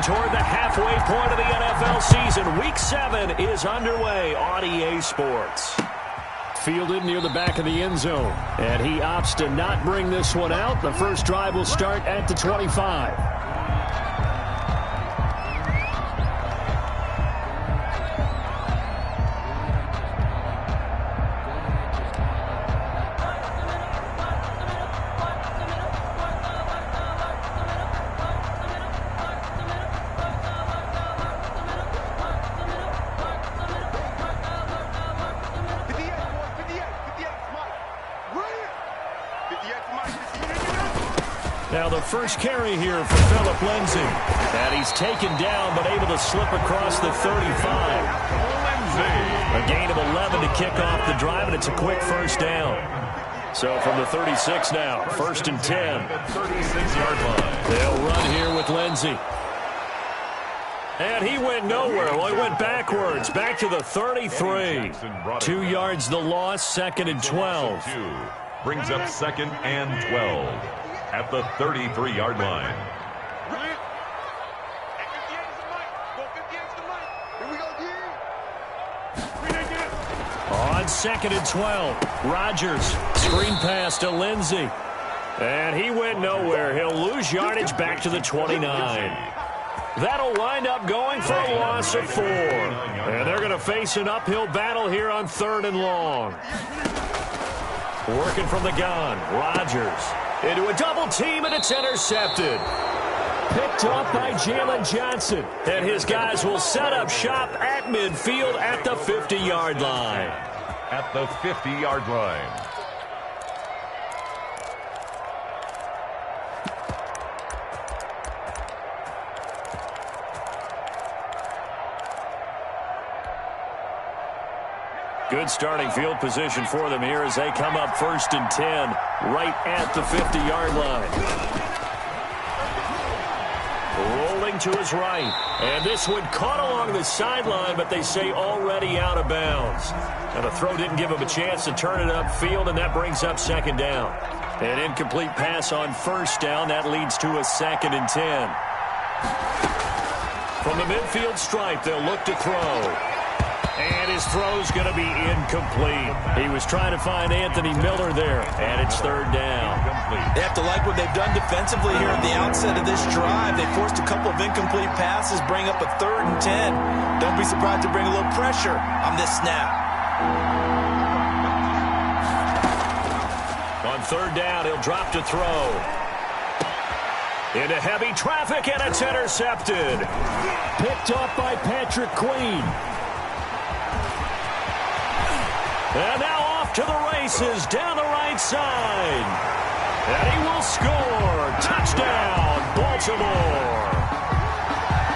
toward the halfway point of the NFL season. Week 7 is underway on EA Sports. Fielded near the back of the end zone, and he opts to not bring this one out. The first drive will start at the 25. Now the first carry here for Phillip Lindsay. And he's taken down but able to slip across the 35. A gain of 11 to kick off the drive, and it's a quick first down. So from the 36 now, 1st and 10. 36-yard line. They'll run here with Lindsay. And he went nowhere. Well, he went backwards, back to the 33. 2 yards the loss, 2nd and 12. Brings up 2nd and 12. At the 33-yard line. On 2nd and 12, Rodgers, screen pass to Lindsay. And he went nowhere. He'll lose yardage back to the 29. That'll wind up going for a loss of 4. And they're going to face an uphill battle here on 3rd and long. Working from the gun, Rodgers. Into a double team, and it's intercepted. Picked up by Jalen Johnson. And his guys will set up shop at midfield at the 50-yard line. At the 50-yard line. Good starting field position for them here as they come up 1st and 10, right at the 50-yard line. Rolling to his right. And this one caught along the sideline, but they say already out of bounds. Now the throw didn't give him a chance to turn it upfield, and that brings up 2nd down. An incomplete pass on 1st down. That leads to a 2nd and 10. From the midfield stripe, they'll look to throw. And his throw's going to be incomplete. He was trying to find Anthony Miller there, and it's 3rd down. They have to like what they've done defensively here at the outset of this drive. They forced a couple of incomplete passes, bring up a 3rd and 10. Don't be surprised to bring a little pressure on this snap. On 3rd down, he'll drop to throw. Into heavy traffic, and it's intercepted. Picked up by Patrick Queen. And now off to the races down the right side. And he will score. Touchdown, Baltimore.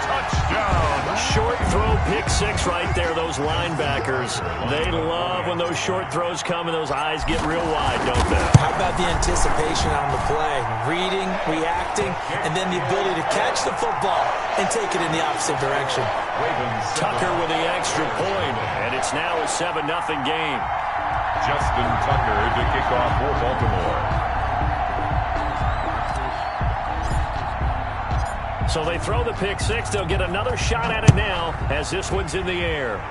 Touchdown. Short throw, pick 6 right there. Those linebackers, they love when those short throws come and those eyes get real wide, don't they? How about the anticipation on the play? Reading, reacting, and then the ability to catch the football and take it in the opposite direction. Tucker with the extra point, and it's now a 7-0 game. Justin Tucker to kick off for Baltimore. So they throw the pick 6. They'll get another shot at it now as this one's in the air.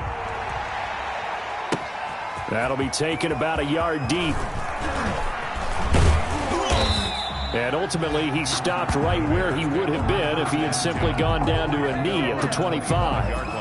That'll be taken about a yard deep. And ultimately, he stopped right where he would have been if he had simply gone down to a knee at the 25.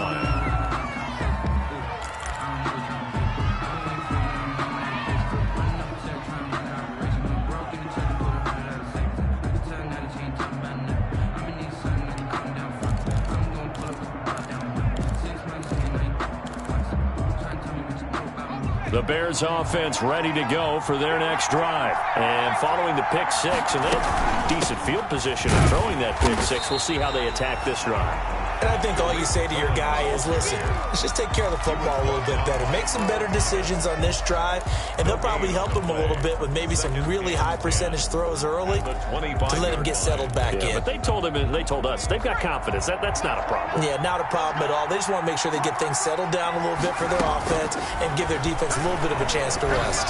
The Bears offense ready to go for their next drive. And following the pick 6, and then decent field position and throwing that pick 6, we'll see how they attack this drive. And I think all you say to your guy is, listen, let's just take care of the football a little bit better. Make some better decisions on this drive, and they'll probably help him a little bit with maybe some really high percentage throws early to let him get settled back in. But they told him, and they told us, they've got confidence. That's not a problem. Yeah, not a problem at all. They just want to make sure they get things settled down a little bit for their offense and give their defense a little bit of a chance to rest.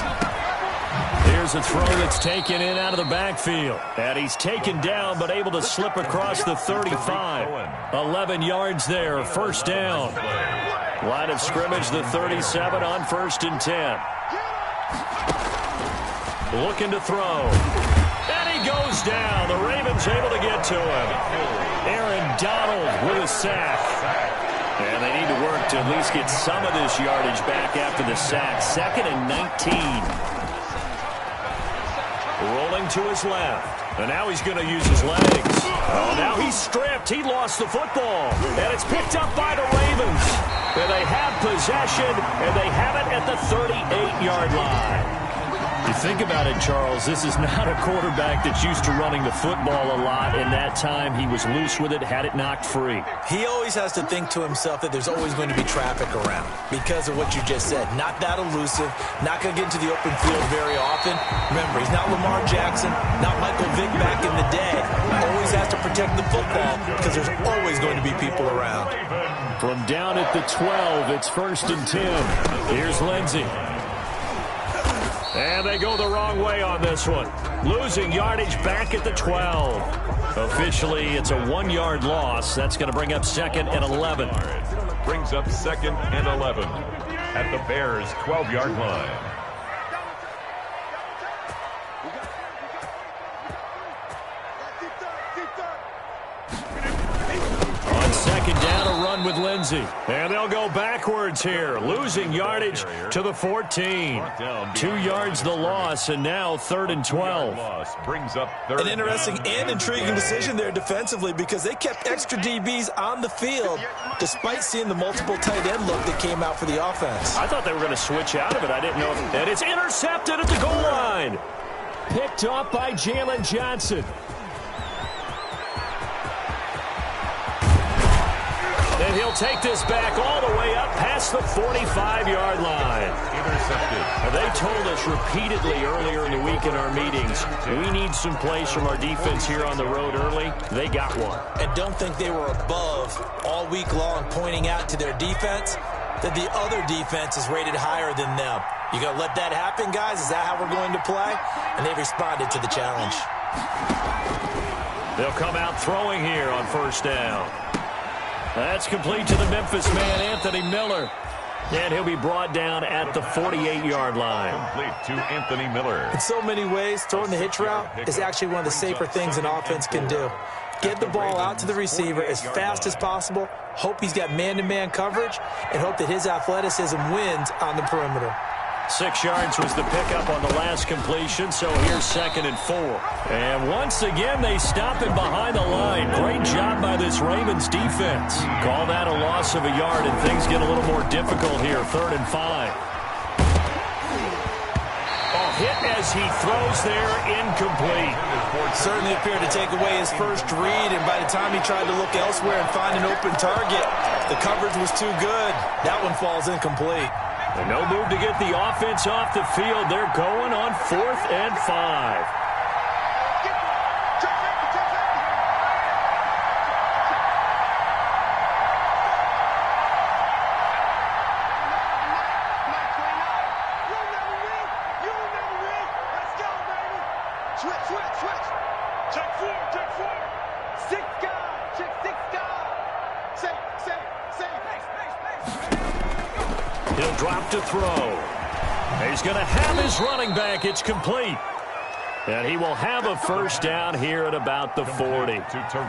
Here's Here's a throw that's taken in out of the backfield. And he's taken down but able to slip across the 35. 11 yards there, first down. Line of scrimmage, the 37 on 1st and 10. Looking to throw. And he goes down. The Ravens able to get to him. Aaron Donald with a sack. And they need to work to at least get some of this yardage back after the sack. 2nd and 19. Rolling to his left. And now he's going to use his legs. Oh, now he's stripped. He lost the football. And it's picked up by the Ravens. And they have possession, and they have it at the 38-yard line. You think about it, Charles, this is not a quarterback that's used to running the football a lot. In that time, he was loose with it, had it knocked free. He always has to think to himself that there's always going to be traffic around because of what you just said. Not that elusive, not going to get into the open field very often. Remember, he's not Lamar Jackson, not Michael Vick back in the day. Always has to protect the football because there's always going to be people around. From down at the 12, it's 1st and 10. Here's Lindsey. And they go the wrong way on this one. Losing yardage back at the 12. Officially, it's a 1-yard loss. That's going to bring up 2nd and 11. Brings up 2nd and 11 at the Bears' 12-yard line. On 2nd down, a run with Lindsey. And they'll go backwards here. Losing yardage to the 14. 2 yards the loss, and now 3rd and 12. Brings up 3rd. An interesting and intriguing decision there defensively because they kept extra DBs on the field despite seeing the multiple tight end look that came out for the offense. I thought they were going to switch out of it. I didn't know. And it's intercepted at the goal line. Picked off by Jalen Johnson. And he'll take this back all the way up past the 45-yard line. Intercepted. They told us repeatedly earlier in the week in our meetings, we need some plays from our defense here on the road early. They got one. And don't think they were above all week long pointing out to their defense that the other defense is rated higher than them. You going to let that happen, guys? Is that how we're going to play? And they responded to the challenge. They'll come out throwing here on 1st down. That's complete to the Memphis man, Anthony Miller. And he'll be brought down at the 48-yard line. Complete to Anthony Miller. In so many ways, throwing the hitch route is actually one of the safer things an offense can do. Get the ball out to the receiver as fast as possible, hope he's got man-to-man coverage, and hope that his athleticism wins on the perimeter. 6 yards was the pickup on the last completion, so here's 2nd and 4. And once again, they stop him behind the line. Great job by this Ravens defense. Call that a loss of a yard, and things get a little more difficult here. 3rd and 5. Oh, hit as he throws there, incomplete. Certainly appeared to take away his first read, and by the time he tried to look elsewhere and find an open target, the coverage was too good. That one falls incomplete. And no move to get the offense off the field. They're going on 4th and 5. He'll drop to throw. He's going to have his running back. It's complete. And he will have a 1st down here at about the 40.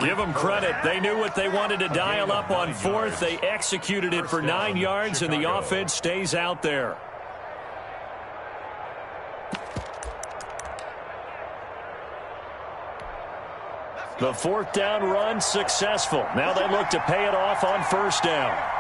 Give them credit. They knew what they wanted to dial up on 4th. They executed it for 9 yards, and the offense stays out there. The 4th down run successful. Now they look to pay it off on 1st down.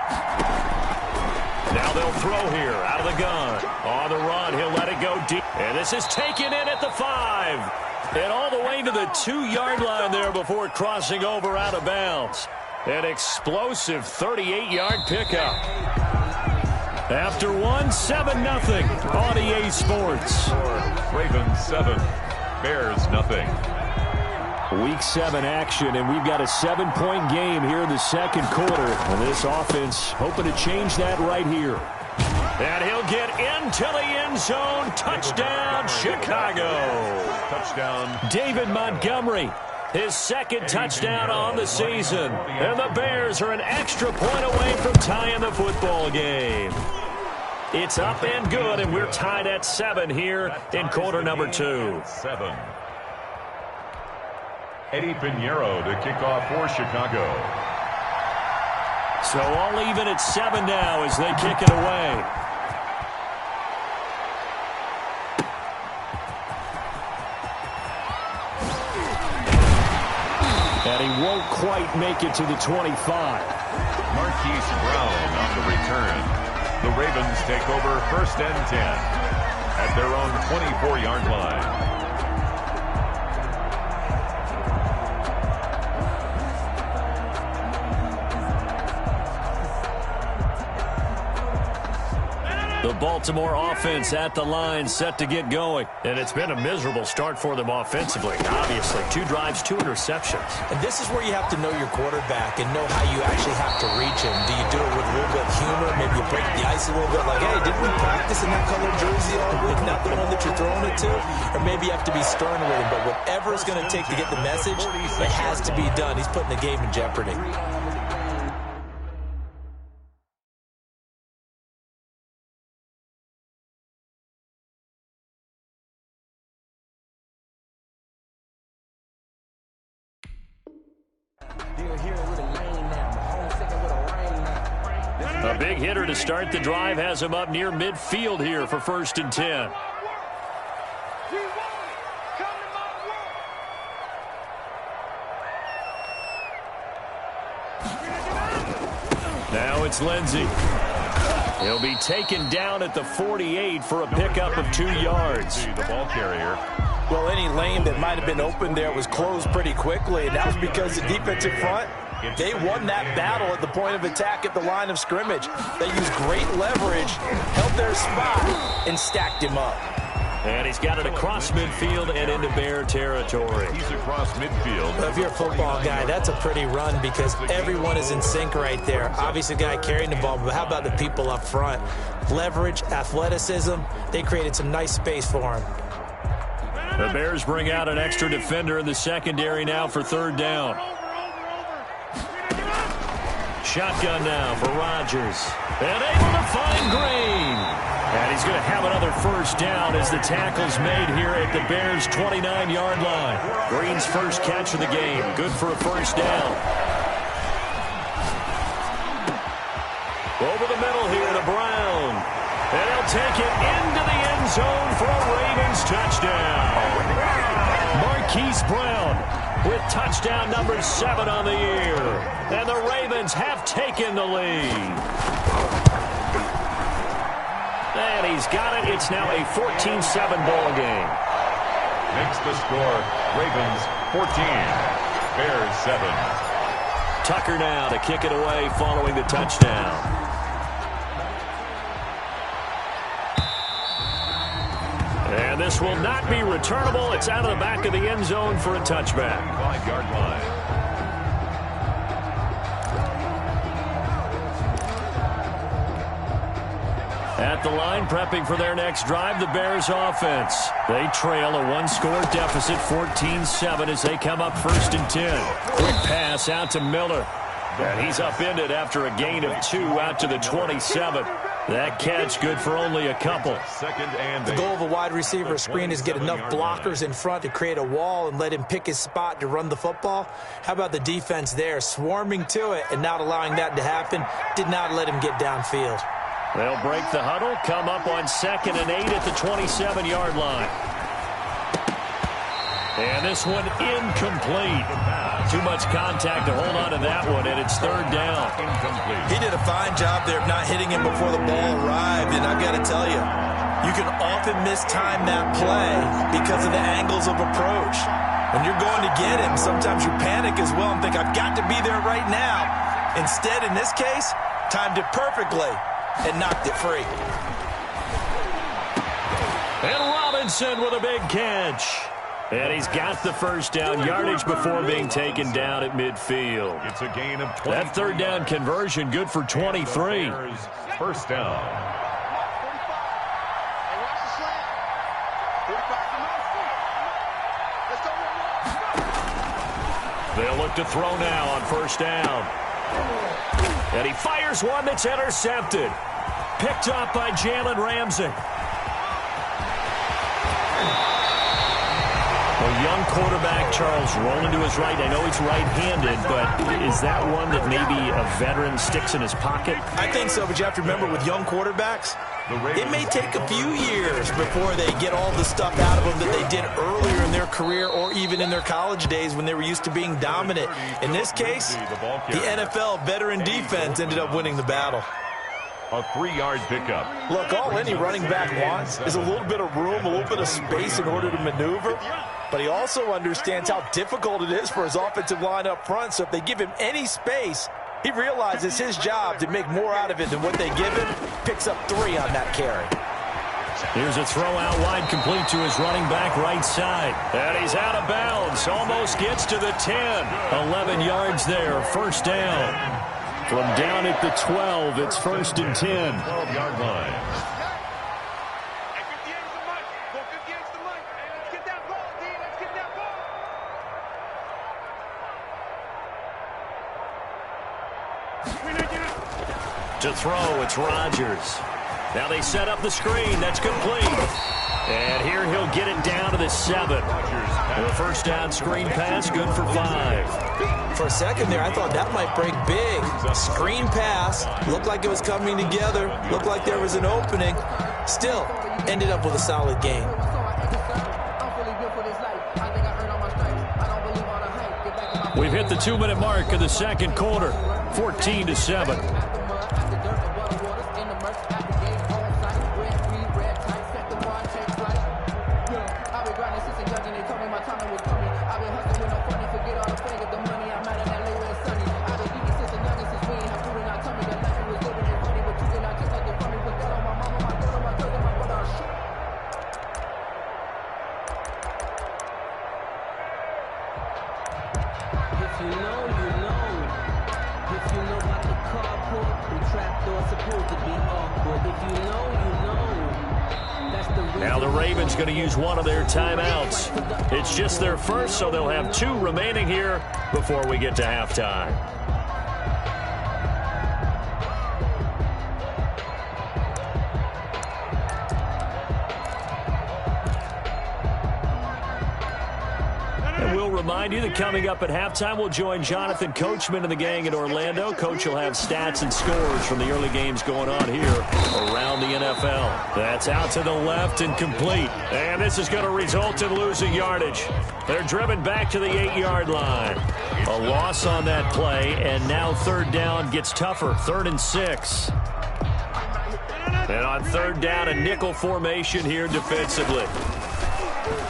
Now they'll throw here out of the gun. On the run, he'll let it go deep. And this is taken in at the 5. And all the way to the 2-yard line there before crossing over out of bounds. An explosive 38-yard pickup. After one, 7-0 on EA Sports. Ravens 7, Bears nothing. Week 7 action, and we've got a 7-point game here in the 2nd quarter. And this offense hoping to change that right here. And he'll get into the end zone. Touchdown, Chicago. Touchdown. David Montgomery, his second touchdown on the season. And the Bears are an extra point away from tying the football game. It's up and good, and we're tied at 7 here in quarter number 2. 7. Eddie Pinheiro to kick off for Chicago. So all even at 7 now as they kick it away. And he won't quite make it to the 25. Marquise Brown on the return. The Ravens take over 1st and 10 at their own 24-yard line. The Baltimore offense at the line, set to get going. And it's been a miserable start for them offensively. Obviously, 2 drives, 2 interceptions. And this is where you have to know your quarterback and know how you actually have to reach him. Do you do it with a little bit of humor? Maybe you break the ice a little bit like, hey, didn't we practice in that color jersey all week, not the one that you're throwing it to? Or maybe you have to be stern with him. But whatever it's going to take to get the message, it has to be done. He's putting the game in jeopardy. A big hitter to start the drive has him up near midfield here for 1st and 10. Now it's Lindsey. He'll be taken down at the 48 for a pickup of 2 yards. The ball carrier. Well, any lane that might have been open there was closed pretty quickly, and that was because the defensive front, they won that battle at the point of attack at the line of scrimmage. They used great leverage, held their spot, and stacked him up. And he's got it across midfield and into Bear territory. He's across midfield. Well, if you're a football guy, that's a pretty run because everyone is in sync right there. Obviously, the guy carrying the ball, but how about the people up front? Leverage, athleticism, they created some nice space for him. The Bears bring out an extra defender in the secondary now for 3rd down. Shotgun now for Rodgers. And able to find Green. And he's going to have another 1st down as the tackle's made here at the Bears' 29-yard line. Green's first catch of the game. Good for a 1st down. Over the middle here to Brown. And he'll take it into the end zone for a Ravens touchdown. Marquise Brown with touchdown number 7 on the year. And the Ravens have taken the lead. And he's got it. It's now a 14-7 ball game. Makes the score. Ravens 14. Bears 7. Tucker now to kick it away following the touchdown. And this will not be returnable. It's out of the back of the end zone for a touchback. 5-yard line. At the line, prepping for their next drive, the Bears offense. They trail a 1-score deficit, 14-7, as they come up 1st and 10. Quick pass out to Miller. And he's upended after a gain of 2 out to the 27. That catch good for only a couple. The goal of a wide receiver screen is get enough blockers in front to create a wall and let him pick his spot to run the football. How about the defense there, swarming to it and not allowing that to happen? Did not let him get downfield. They'll break the huddle, come up on 2nd and 8 at the 27-yard line. And this one incomplete. Too much contact to hold on to that one, and it's 3rd down. He did a fine job there of not hitting him before the ball arrived, and I've got to tell you, you can often mistime that play because of the angles of approach. When you're going to get him, sometimes you panic as well and think, I've got to be there right now. Instead, in this case, timed it perfectly and knocked it free. And Robinson with a big catch. And he's got the 1st down, yardage before being taken down at midfield. It's a gain of 20. That 3rd down conversion good for 23. 1st down. They'll look to throw now on first down. And he fires one that's intercepted. Picked up by Jalen Ramsey. A young quarterback, Charles, rolling to his right. I know he's right-handed, but is that one that maybe a veteran sticks in his pocket? I think so, but you have to remember with young quarterbacks, it may take a few years before they get all the stuff out of them that they did earlier in their career or even in their college days when they were used to being dominant. In this case, the NFL veteran defense ended up winning the battle. A 3-yard pickup. Look, all any running back wants is a little bit of room, a little bit of space in order to maneuver. But he also understands how difficult it is for his offensive line up front. So if they give him any space, he realizes his job to make more out of it than what they give him. Picks up 3 on that carry. Here's a throw out wide, complete to his running back right side. And he's out of bounds. Almost gets to the 10. 11 yards there. First down. From down at the 12, it's 1st and 10. 12-yard line. To throw, it's Rodgers. Now they set up the screen. That's complete. And here he'll get it down to the 7. The first down screen pass, good for 5. For a second there, I thought that might break big. Screen pass. Looked like it was coming together. Looked like there was an opening. Still, ended up with a solid game. We've hit the 2-minute mark of the second quarter. 14-7. Now the Ravens going to use one of their timeouts. It's just their first, so they'll have 2 remaining here before we get to halftime. And we'll remind you that coming up at halftime, we'll join Jonathan Coachman and the gang in Orlando. Coach will have stats and scores from the early games going on here around the NFL. That's out to the left and complete. And this is going to result in losing yardage. They're driven back to the 8-yard line. A loss on that play, and now 3rd down gets tougher. 3rd and 6. And on 3rd down, a nickel formation here defensively.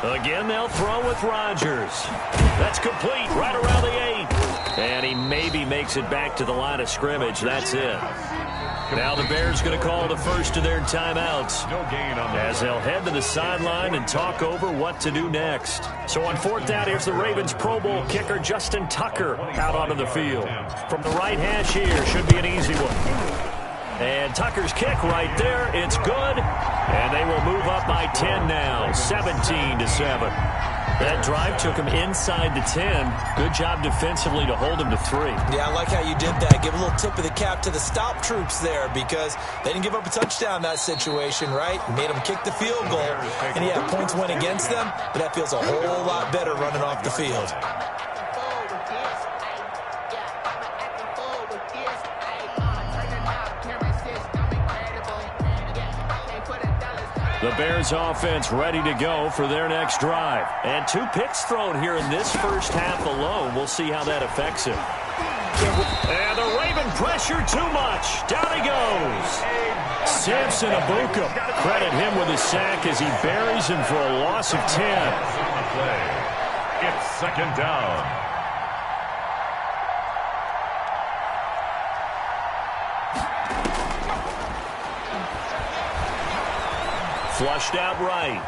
Again, they'll throw with Rodgers. That's complete right around the 8. And he maybe makes it back to the line of scrimmage. That's it. Now the Bears going to call the first of their timeouts as they'll head to the sideline and talk over what to do next. So on 4th down, here's the Ravens Pro Bowl kicker Justin Tucker out onto the field. From the right hash here, should be an easy one. And Tucker's kick right there. It's good. And they will move up by 10 now, 17-7. That drive took him inside the 10. Good job defensively to hold him to 3. Yeah, I like how you did that. Give a little tip of the cap to the stop troops there because they didn't give up a touchdown in that situation, right? Made them kick the field goal. And yeah, points went against them, but that feels a whole lot better running off the field. The Bears offense ready to go for their next drive. And 2 picks thrown here in this first half alone. We'll see how that affects him. And the Raven pressure too much. Down he goes. Samson Abuka. Credit him with a sack as he buries him for a loss of 10. It's 2nd down. Flushed out right.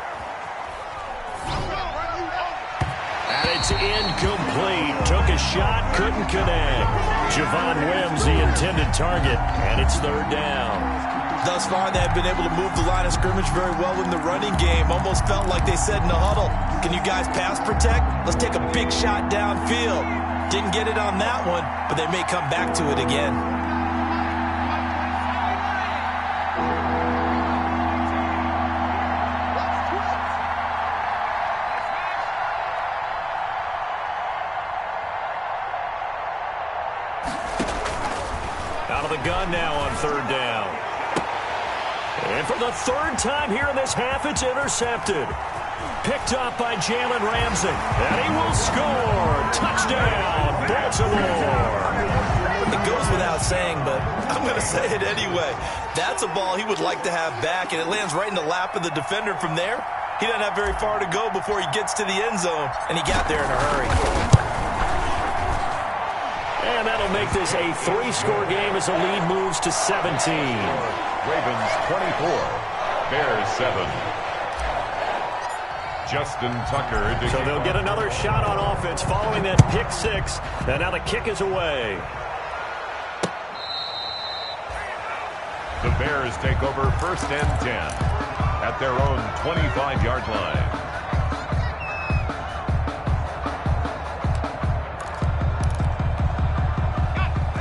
And it's incomplete. Took a shot, couldn't connect. Javon Wims, the intended target, and it's 3rd down. Thus far, they have been able to move the line of scrimmage very well in the running game. Almost felt like they said in the huddle, can you guys pass protect? Let's take a big shot downfield. Didn't get it on that one, but they may come back to it again. Out of the gun now on third down. And for the third time here in this half, it's intercepted. Picked up by Jalen Ramsey. And he will score. Touchdown, Baltimore. It goes without saying, but I'm going to say it anyway. That's a ball he would like to have back, and it lands right in the lap of the defender from there. He doesn't have very far to go before he gets to the end zone, and he got there in a hurry. And that'll make this a 3-score game as the lead moves to 17. Ravens 24, Bears 7. Justin Tucker. So they'll get another shot on offense following that pick 6. And now the kick is away. The Bears take over first and 10 at their own 25-yard line.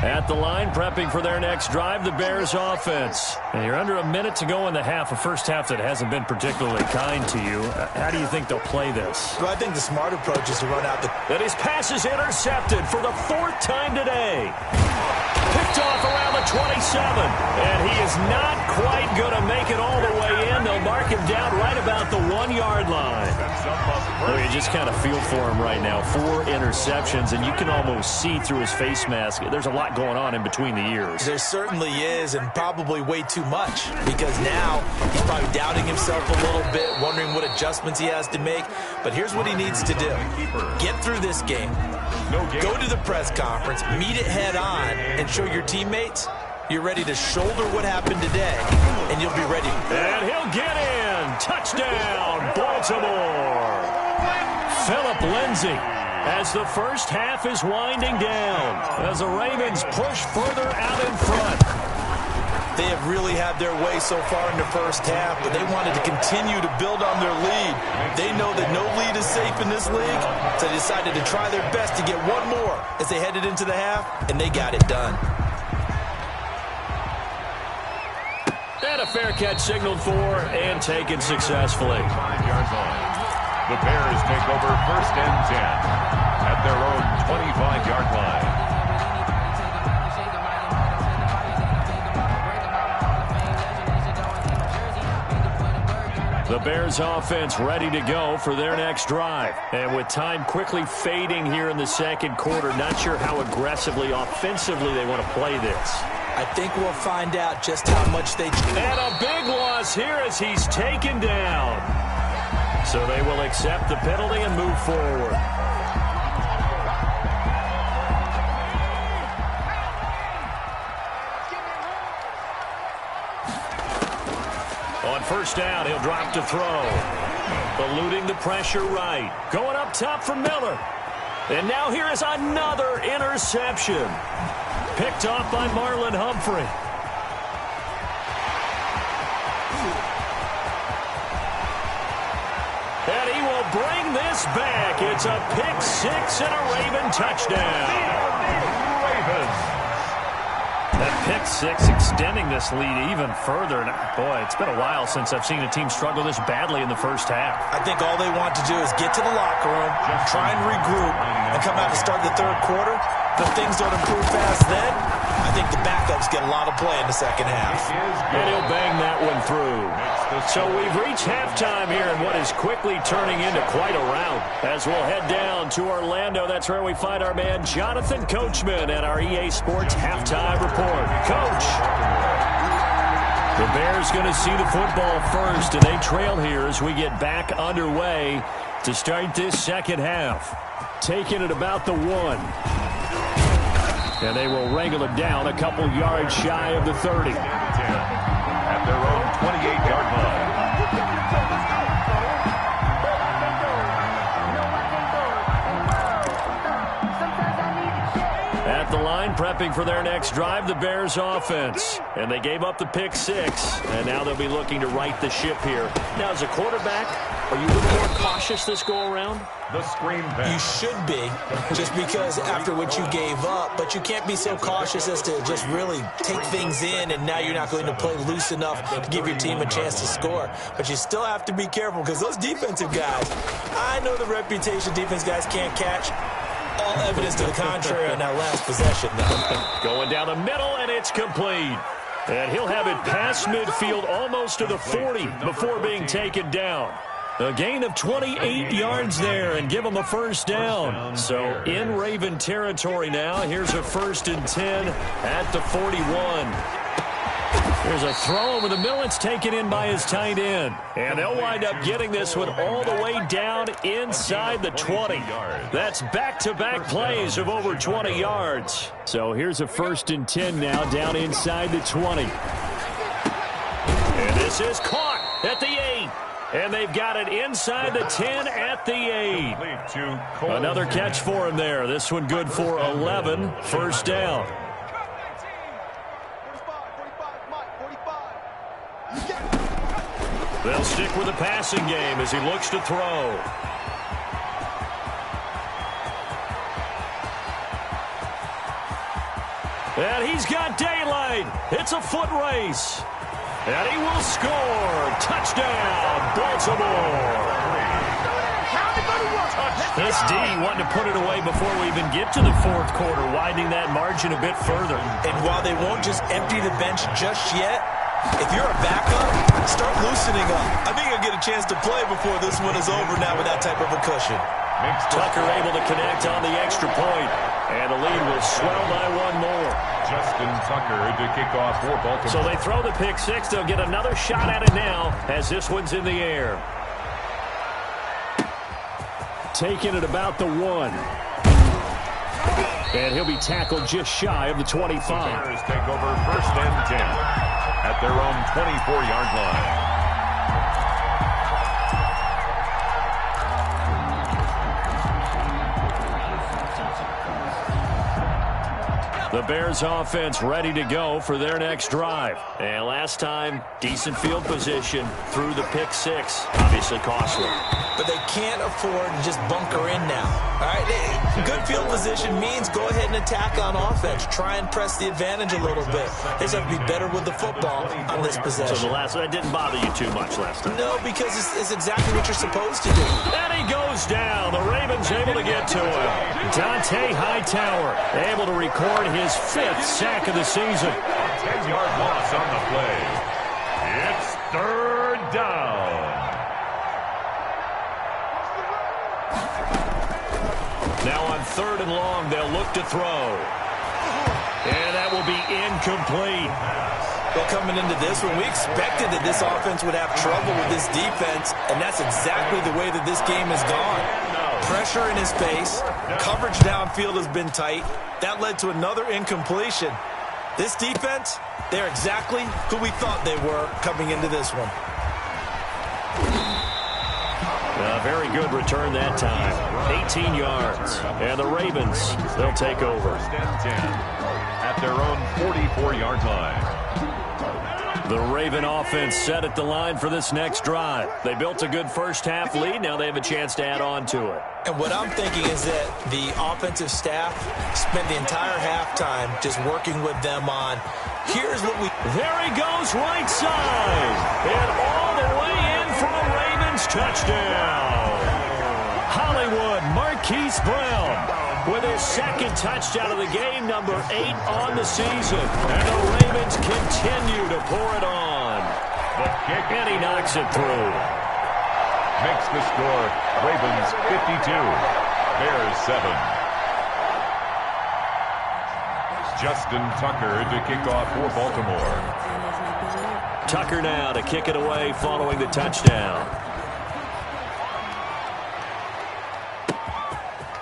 At the line, prepping for their next drive, the Bears offense. And you're under a minute to go in the half, a first half that hasn't been particularly kind to you. How do you think they'll play this? Well, I think the smart approach is to run out the... And his pass is intercepted for the 4th time today. Picked off around the 27. And he is not quite going to make it all the way in. They'll mark him down right about the 1-yard line. Well, you just kind of feel for him right now. 4 interceptions, and you can almost see through his face mask. There's a lot going on in between the ears. There certainly is, and probably way too much, because now he's probably doubting himself a little bit, wondering what adjustments he has to make. But here's what he needs to do. Get through this game. Go to the press conference, meet it head on, and show your teammates you're ready to shoulder what happened today, and you'll be ready. And he'll get in. Touchdown, Baltimore. Phillip Lindsay as the first half is winding down, as the Ravens push further out in front. They have really had their way so far in the first half, but they wanted to continue to build on their lead. They know that no lead is safe in this league, so they decided to try their best to get one more as they headed into the half, and they got it done. And a fair catch signaled for and taken successfully. 5-yard line. The Bears take over first and 10 at their own 25-yard line. The Bears offense ready to go for their next drive. And with time quickly fading here in the second quarter, not sure how aggressively, offensively they want to play this. I think we'll find out just how much they... And a big loss here as he's taken down. So they will accept the penalty and move forward. On first down, he'll drop to throw. Eluding the pressure right. Going up top for Miller. And now here is another interception. Picked off by Marlon Humphrey. And he will bring this back. It's a pick 6 and a Raven touchdown. Ravens. That pick 6 extending this lead even further. And boy, it's been a while since I've seen a team struggle this badly in the first half. I think all they want to do is get to the locker room, try and regroup, and come out to start the third quarter. If things don't improve fast then, I think the backups get a lot of play in the second half. And he'll bang that one through. So we've reached halftime here in what is quickly turning into quite a rout. As we'll head down to Orlando, that's where we find our man Jonathan Coachman at our EA Sports Halftime Report. Coach. The Bears going to see the football first, and they trail here as we get back underway to start this second half. Taking it about the 1. And they will wrangle it down a couple yards shy of the 30. At their own 28-yard line. At at the line, prepping for their next drive, the Bears offense. And they gave up the pick 6, and now they'll be looking to right the ship here. Now, as a quarterback, are you a little more cautious this go-around? The screen pass. You should be, just because after what you gave up, but you can't be so cautious as to just really take things in, and now you're not going to play loose enough to give your team a chance to score. But you still have to be careful, because those defensive guys, I know the reputation defense guys can't catch. All evidence to the contrary on that last possession, though. Going down the middle, and it's complete. And he'll have it past midfield almost to the 40 before being taken down. A gain of 28 yards there and give them a first down. So in Raven territory now. Here's a 1st and 10 at the 41. There's a throw over the middle. It's taken in by his tight end. And they'll wind up getting this one all the way down inside the 20. That's back-to-back plays of over 20 yards. So here's a 1st and 10 now down inside the 20. And this is caught at the 8. And they've got it inside the 10 at the 8. Another catch for him there. This one good for 11. First down. They'll stick with the passing game as he looks to throw. And he's got daylight. It's a foot race. And he will score. Touchdown, Baltimore. This D wanting to put it away before we even get to the 4th quarter, widening that margin a bit further. And while they won't just empty the bench just yet, if you're a backup, start loosening up. I think you'll get a chance to play before this one is over now with that type of a cushion. Tucker able to connect on the extra point. And the lead will swell by 1 more. Justin Tucker to kick off for Baltimore. So they throw the pick 6. They'll get another shot at it now as this one's in the air. Taking it about the 1. And he'll be tackled just shy of the 25. The Bears take over 1st and 10 at their own 24-yard line. The Bears offense ready to go for their next drive. And last time, decent field position through the pick 6. Obviously costly. But they can't afford to just bunker in now. All right, good field position means go ahead and attack on offense. Try and press the advantage a little bit. They just have to be better with the football on this possession. So that didn't bother you too much last time? No, because it's exactly what you're supposed to do. And he goes down. The Ravens able to get to him. Dante Hightower able to record his 5th sack of the season. 10-yard loss on the play. It's 3rd down. Now on 3rd and long, they'll look to throw. And that will be incomplete. Well, coming into this one, we expected that this offense would have trouble with this defense, and that's exactly the way that this game has gone. Pressure in his face. Coverage downfield has been tight. That led to another incompletion. This defense, they're exactly who we thought they were coming into this one. A very good return that time. 18 yards. And the Ravens, they'll take over. 1st and 10 at their own 44-yard line. The Raven offense set at the line for this next drive. They built a good first-half lead. Now they have a chance to add on to it. And what I'm thinking is that the offensive staff spent the entire halftime just working with them on, here's what we... There he goes, right side. And all the way in for a Ravens touchdown. Hollywood Marquise Brown with his 2nd touchdown of the game, number 8 on the season. And the Ravens continue to pour it on. And he knocks it through. Makes the score Ravens 52, Bears 7. Justin Tucker to kick off for Baltimore. Tucker now to kick it away following the touchdown.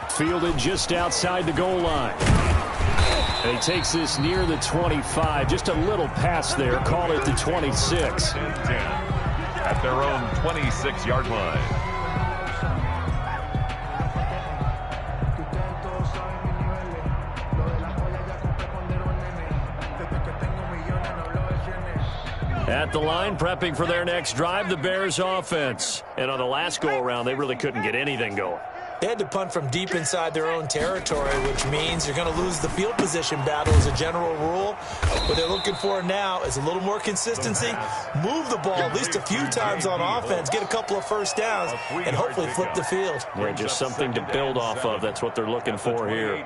Fielded just outside the goal line. And he takes this near the 25. Just a little pass there. Call it the 26. 10 at their own 26-yard line. At the line, prepping for their next drive, the Bears offense. And on the last go-around, they really couldn't get anything going. They had to punt from deep inside their own territory, which means you're going to lose the field position battle as a general rule. What they're looking for now is a little more consistency, move the ball at least a few times on offense, get a couple of first downs, and hopefully flip the field. Yeah, just something to build off of. That's what they're looking for here.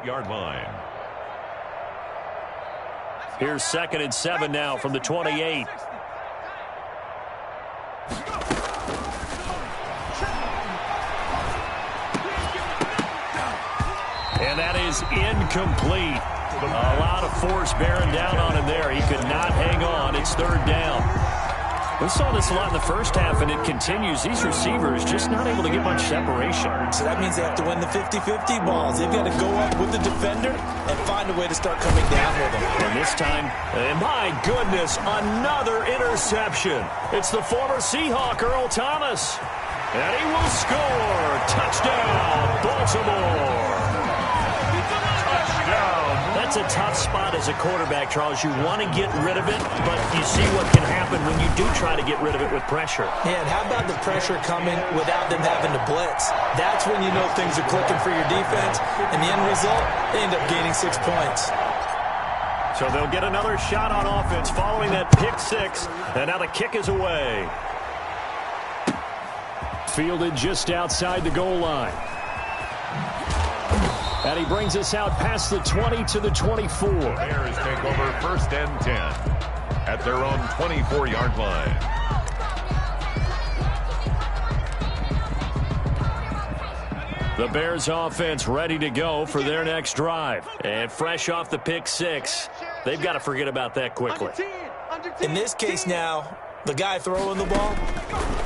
Here's 2nd and 7 now from the 28. And that is incomplete. A lot of force bearing down on him there. He could not hang on. It's 3rd down. We saw this a lot in the first half, and it continues. These receivers just not able to get much separation. So that means they have to win the 50-50 balls. They've got to go up with the defender and find a way to start coming down with them. And this time, my goodness, another interception. It's the former Seahawk, Earl Thomas. And he will score. Touchdown, Baltimore. That's a tough spot as a quarterback, Charles. You want to get rid of it, but you see what can happen when you do try to get rid of it with pressure. Yeah, and how about the pressure coming without them having to blitz? That's when you know things are clicking for your defense, and the end result, they end up gaining 6 points. So they'll get another shot on offense following that pick 6, and now the kick is away. Fielded just outside the goal line. And he brings us out past the 20 to the 24. The Bears take over 1st and 10 at their own 24-yard line. The Bears offense ready to go for their next drive. And fresh off the pick 6, they've got to forget about that quickly. In this case now, the guy throwing the ball,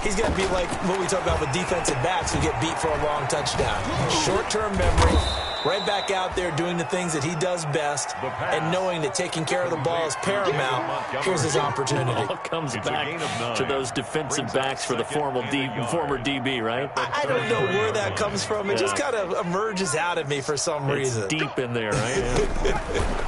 he's got to be like what we talk about with defensive backs who get beat for a long touchdown. Short-term memory, right back out there doing the things that he does best, and knowing that taking care of the ball is paramount. Here's his opportunity. It all comes back to those defensive backs for the former DB, right? I don't know where that comes from. It just kind of emerges out of me for some reason. It's deep in there, right?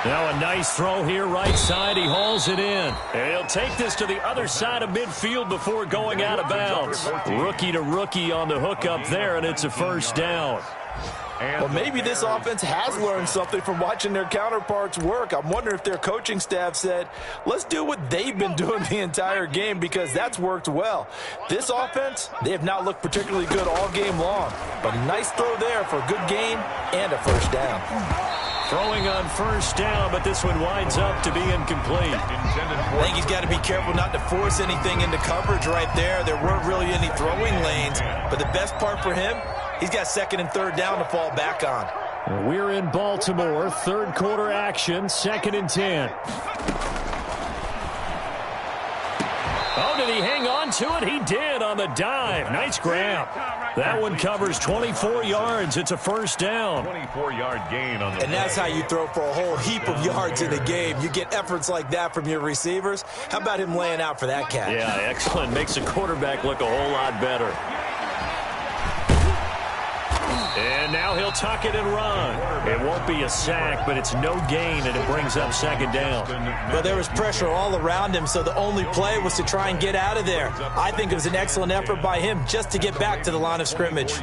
Now a nice throw here, right side. He hauls it in. And he'll take this to the other side of midfield before going out of bounds. Rookie to rookie on the hook up there, and it's a 1st down. Well, maybe this offense has learned something from watching their counterparts work. I'm wondering if their coaching staff said, let's do what they've been doing the entire game, because that's worked well. This offense, they have not looked particularly good all game long. But a nice throw there for a good gain and a 1st down. Throwing on 1st down, but this one winds up to be incomplete. I think he's got to be careful not to force anything into coverage right there. There weren't really any throwing lanes, but the best part for him, he's got 2nd and 3rd down to fall back on. We're in Baltimore, 3rd quarter action, 2nd and 10. Oh, did he hang on to it? He did on the dive. Nice grab. That one covers 24 yards. It's a 1st down. 24-yard gain on the And that's how you throw for a whole heap of yards in a game. You get efforts like that from your receivers. How about him laying out for that catch? Yeah, excellent. Makes the quarterback look a whole lot better. And now he'll tuck it and run. It won't be a sack, but it's no gain, and it brings up 2nd down. Well, there was pressure all around him, so the only play was to try and get out of there. I think it was an excellent effort by him just to get back to the line of scrimmage.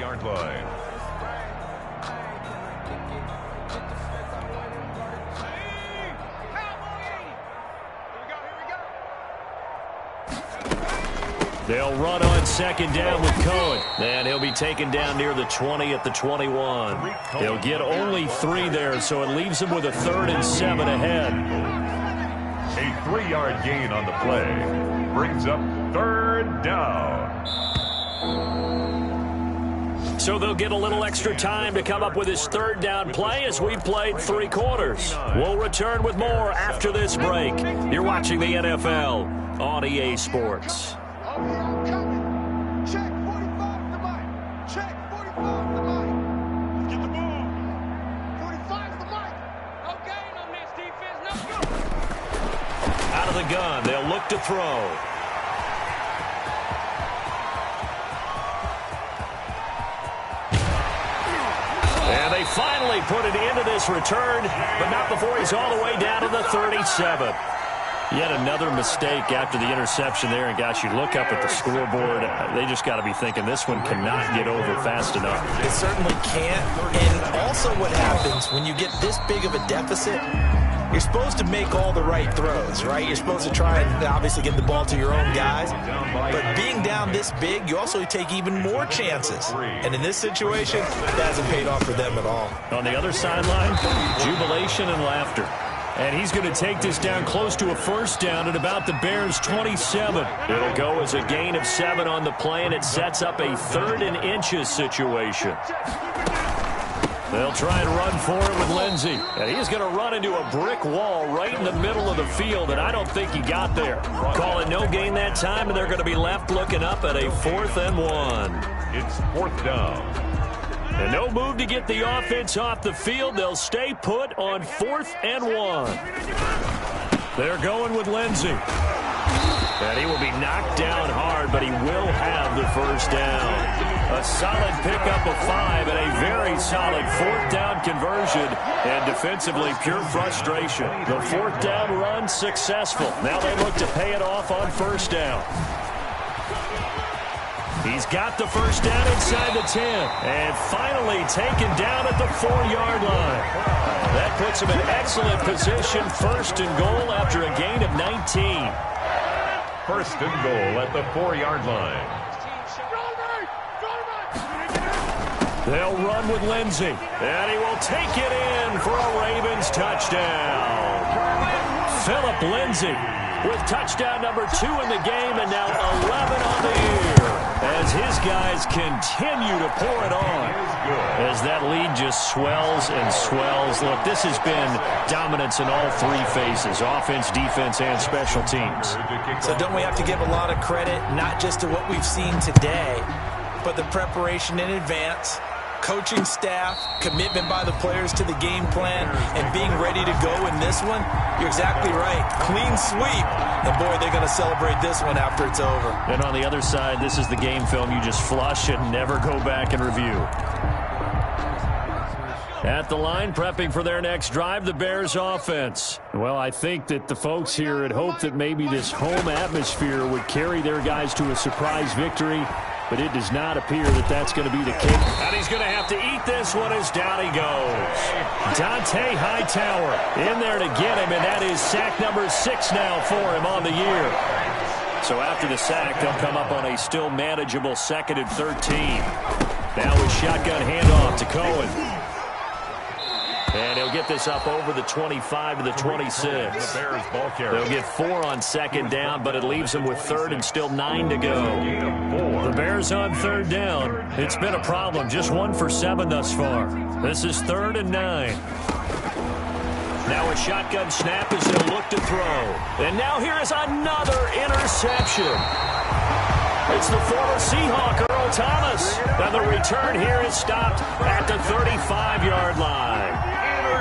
They'll run on 2nd down with Cohen. And he'll be taken down near the 20 at the 21. He'll get only 3 there, so it leaves him with a 3rd and 7 ahead. A 3-yard gain on the play brings up 3rd down. So they'll get a little extra time to come up with his 3rd down play as we played 3 quarters. We'll return with more after this break. You're watching the NFL on EA Sports. Check 45 the mic. Check 45 the mic. Get the ball. 45 the mic. No gain on this defense. No good. Out of the gun, they'll look to throw. And they finally put it into this return, but not before he's all the way down to the 37. Yet another mistake after the interception there, and gosh, you look up at the scoreboard, they just got to be thinking this one cannot get over fast enough. It certainly can't. And also what happens when you get this big of a deficit, you're supposed to make all the right throws, right? You're supposed to try and obviously get the ball to your own guys. But being down this big, you also take even more chances. And in this situation, it hasn't paid off for them at all. On the other sideline, jubilation and laughter. And he's going to take this down close to a first down at about the Bears' 27. It'll go as a gain of 7 on the play, and it sets up a 3rd and inches situation. They'll try and run for it with Lindsey. And he's going to run into a brick wall right in the middle of the field, and I don't think he got there. Call it no gain that time, and they're going to be left looking up at a 4th and 1. It's 4th down. And no move to get the offense off the field. They'll stay put on 4th and 1. They're going with Lindsey. And he will be knocked down hard, but he will have the first down. A solid pickup of 5 and a very solid 4th down conversion. And defensively, pure frustration. The 4th down run successful. Now they look to pay it off on first down. He's got the first down inside the 10. And finally taken down at the 4-yard line. That puts him in excellent position. 1st and goal after a gain of 19. 1st and goal at the 4-yard line. They'll run with Lindsey. And he will take it in for a Ravens touchdown. Philip Lindsey with touchdown number 2 in the game, and now 11 on the year as his guys continue to pour it on. As that lead just swells and swells. Look, this has been dominance in all 3 phases, offense, defense, and special teams. So don't we have to give a lot of credit, not just to what we've seen today, but the preparation in advance, coaching staff, commitment by the players to the game plan, and being ready to go in this one? You're exactly right. Clean sweep. And, boy, they're going to celebrate this one after it's over. And on the other side, this is the game film you just flush and never go back and review. At the line, prepping for their next drive, the Bears offense. Well, I think that the folks here had hoped that maybe this home atmosphere would carry their guys to a surprise victory, but it does not appear that that's going to be the case. And he's going to have to eat this one as down he goes. Dante Hightower in there to get him, and that is sack number 6 now for him on the year. So after the sack, they'll come up on a still manageable 2nd and 13. Now with shotgun handoff to Cohen. And he'll get this up over the 25 to the 26. They'll get 4 on 2nd down, but it leaves them with 3rd and still 9 to go. The Bears on 3rd down. It's been a problem. Just 1 for 7 thus far. This is 3rd and 9. Now a shotgun snap as they'll look to throw. And now here is another interception. It's the former Seahawk, Earl Thomas. And the return here is stopped at the 35-yard line.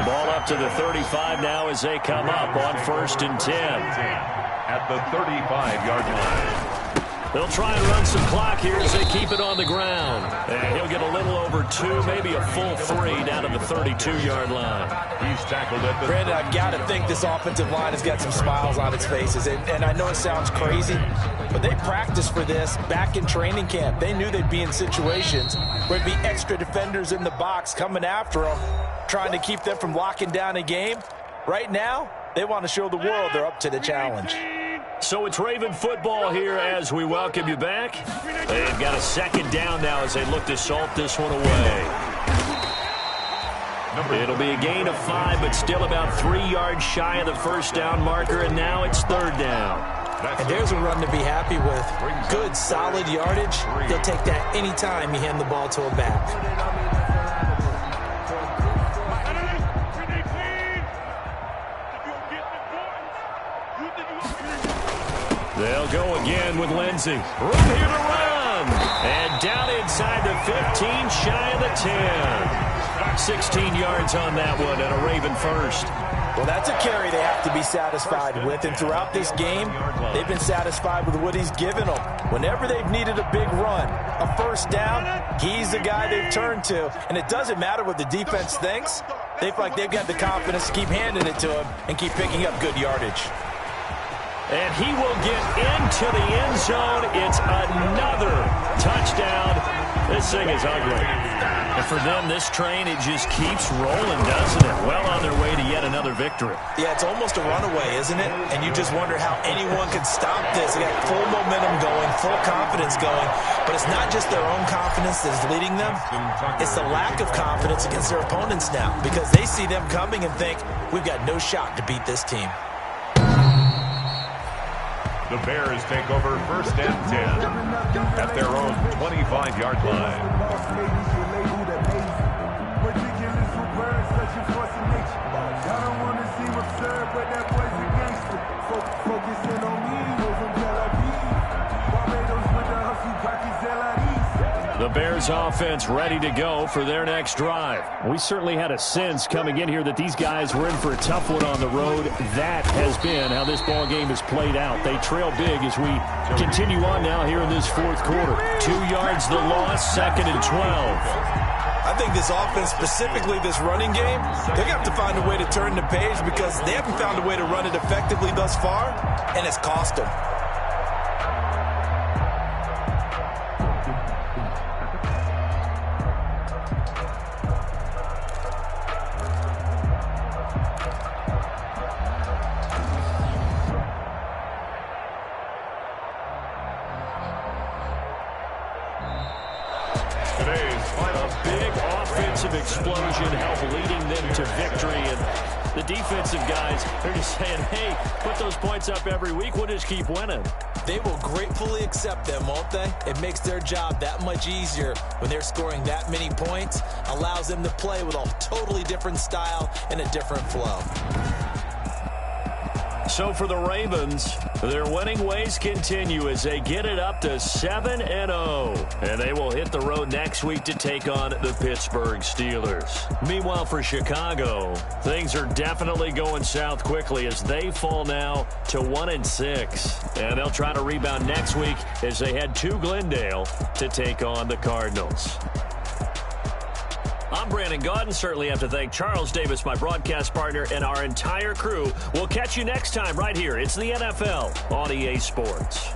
Ball up to the 35 now as they come up on 1st and 10. At the 35-yard line. They'll try and run some clock here as they keep it on the ground. And he'll get a little over 2, maybe a full 3 down to the 32-yard line. He's tackled at the... Brandon, I've got to think this offensive line has got some smiles on its faces. And I know it sounds crazy, but they practiced for this back in training camp. They knew they'd be in situations where there'd be extra defenders in the box coming after them, trying to keep them from locking down a game. Right now, they want to show the world they're up to the challenge. So it's Raven football here as we welcome you back. They've got a 2nd down now as they look to salt this one away. It'll be a gain of 5, but still about 3 yards shy of the 1st down marker, and now it's 3rd down. And there's a run to be happy with. Good, solid yardage. They'll take that anytime you hand the ball to a back. They'll go again with Lindsey. Room here to run. And down inside the 15, shy of the 10. 16 yards on that one and a Raven first. Well, that's a carry they have to be satisfied with. And throughout this game, they've been satisfied with what he's given them. Whenever they've needed a big run, a first down, he's the guy they've turned to. And it doesn't matter what the defense thinks. They feel like they've got the confidence to keep handing it to him and keep picking up good yardage. And he will get into the end zone. It's another touchdown. This thing is ugly. And for them, this train, it just keeps rolling, doesn't it? Well on their way to yet another victory. Yeah, it's almost a runaway, isn't it? And you just wonder how anyone could stop this. They got full momentum going, full confidence going. But it's not just their own confidence that is leading them. It's the lack of confidence against their opponents now, because they see them coming and think, we've got no shot to beat this team. The Bears take over 1st and 10 at their own 25-yard line. The Bears offense ready to go for their next drive. We certainly had a sense coming in here that these guys were in for a tough one on the road. That has been how this ball game has played out. They trail big as we continue on now here in this fourth quarter. 2 yards the loss, 2nd and 12. I think this offense, specifically this running game, they're going to have to find a way to turn the page because they haven't found a way to run it effectively thus far, and it's cost them. Explosion help leading them to victory, and the defensive guys, they're just saying, hey, put those points up every week, we'll just keep winning. They will gratefully accept them, won't they? It makes their job that much easier when they're scoring that many points, allows them to play with a totally different style and a different flow. So for the Ravens, their winning ways continue as they get it up to 7-0. And they will hit the road next week to take on the Pittsburgh Steelers. Meanwhile, for Chicago, things are definitely going south quickly as they fall now to 1-6. And they'll try to rebound next week as they head to Glendale to take on the Cardinals. I'm Brandon Gaudin. Certainly have to thank Charles Davis, my broadcast partner, and our entire crew. We'll catch you next time right here. It's the NFL on EA Sports.